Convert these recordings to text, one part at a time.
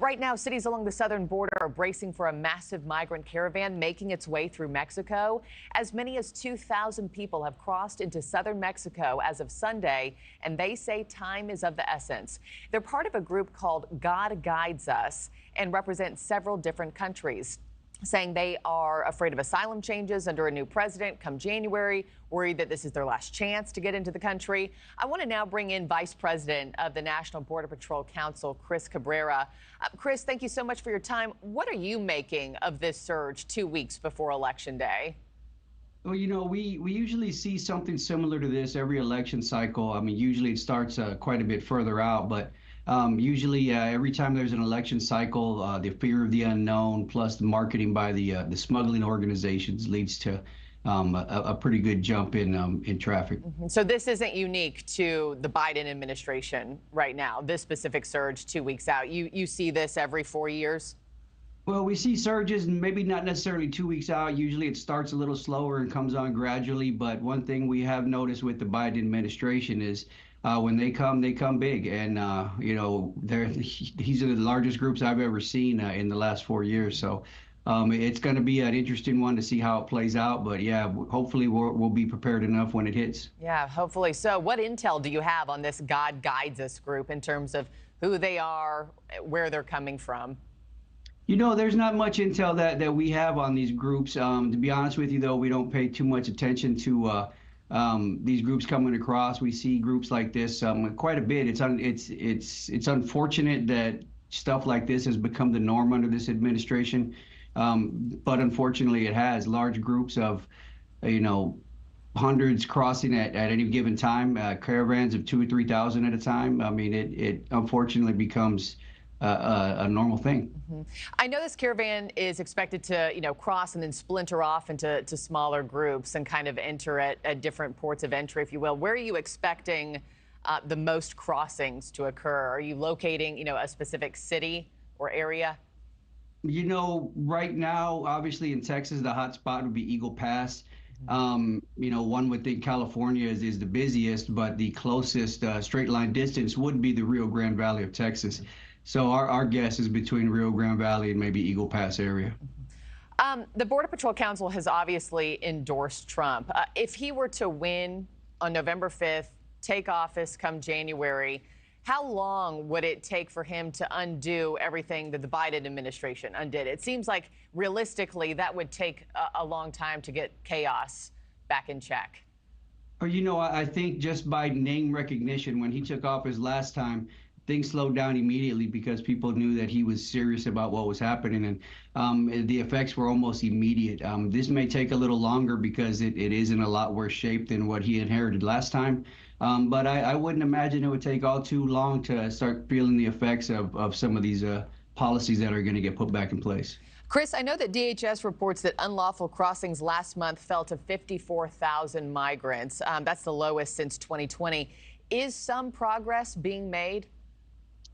Right now, cities along the southern border are bracing for a massive migrant caravan making its way through Mexico. As many as 2,000 people have crossed into southern Mexico as of Sunday, and they say time is of the essence. They're part of a group called God Guides Us and represent several different countries, saying they are afraid of asylum changes under a new president come January, worried that this is their last chance to get into the country. I want to now bring in Vice President of the National Border Patrol Council, Chris Cabrera. Chris, thank you so much for your time. What are you making of this surge 2 weeks before Election Day? Well, we usually see something similar to this every election cycle. I mean, usually it starts quite a bit further out, but usually every time there's an election cycle, the fear of the unknown plus the marketing by the smuggling organizations leads to a pretty good jump in traffic. So this isn't unique to the Biden administration right now, this specific surge 2 weeks out. You see this every 4 years? Well, we see surges, maybe not necessarily 2 weeks out. Usually it starts a little slower and comes on gradually. But one thing we have noticed with the Biden administration is when they come big. And, these are the largest groups I've ever seen in the last 4 years. So it's going to be an interesting one to see how it plays out. But, yeah, hopefully we'll be prepared enough when it hits. Yeah, hopefully so. What intel do you have on this God Guides Us group in terms of who they are, where they're coming from? There's not much intel that we have on these groups. To be honest with you, though, we don't pay too much attention to these groups coming across. We see groups like this quite a bit. It's unfortunate that stuff like this has become the norm under this administration, but unfortunately, it has. Large groups of, hundreds crossing at any given time, caravans of 2,000 or 3,000 at a time. I mean, it unfortunately becomes a normal thing. I know this caravan is expected to, cross and then splinter off into smaller groups and kind of enter at different ports of entry, if you will. Where are you expecting the most crossings to occur? Are you locating, a specific city or area? Right now, obviously in Texas, the hot spot would be Eagle Pass. One would think California is the busiest, but the closest straight line distance would be the Rio Grande Valley of Texas. So our guess is between Rio Grande Valley and maybe Eagle Pass area. The Border Patrol Council has obviously endorsed Trump. If he were to win on November 5th, take office come January, how long would it take for him to undo everything that the Biden administration undid? It seems like realistically that would take a long time to get chaos back in check. I think just by name recognition, when he took office last time, things slowed down immediately because people knew that he was serious about what was happening, and the effects were almost immediate. This may take a little longer because it is in a lot worse shape than what he inherited last time. But I wouldn't imagine it would take all too long to start feeling the effects of some of these policies that are going to get put back in place. Chris, I know that DHS reports that unlawful crossings last month fell to 54,000 migrants. That's the lowest since 2020. Is some progress being made?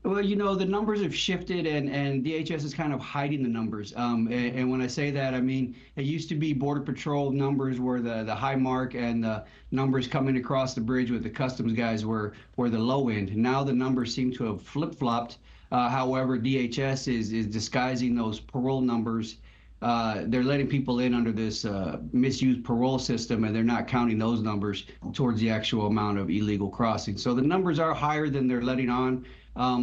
Well, the numbers have shifted, and DHS is kind of hiding the numbers. And when I say that, I mean, it used to be Border Patrol numbers were the high mark, and the numbers coming across the bridge with the customs guys were the low end. Now the numbers seem to have flip-flopped. However, DHS is disguising those parole numbers. They're letting people in under this misused parole system, and they're not counting those numbers towards the actual amount of illegal crossing. So the numbers are higher than they're letting on.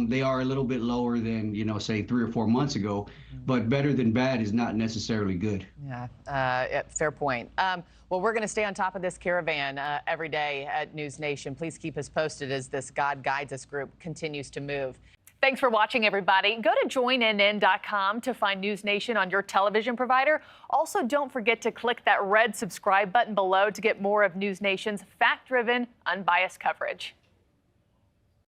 They are a little bit lower than, say 3 or 4 months ago, but better than bad is not necessarily good. Yeah, fair point. Well, we're going to stay on top of this caravan every day at NewsNation. Please keep us posted as this God Guides Us group continues to move. Thanks for watching, everybody. Go to joinnn.com to find NewsNation on your television provider. Also, don't forget to click that red subscribe button below to get more of NewsNation's fact-driven, unbiased coverage.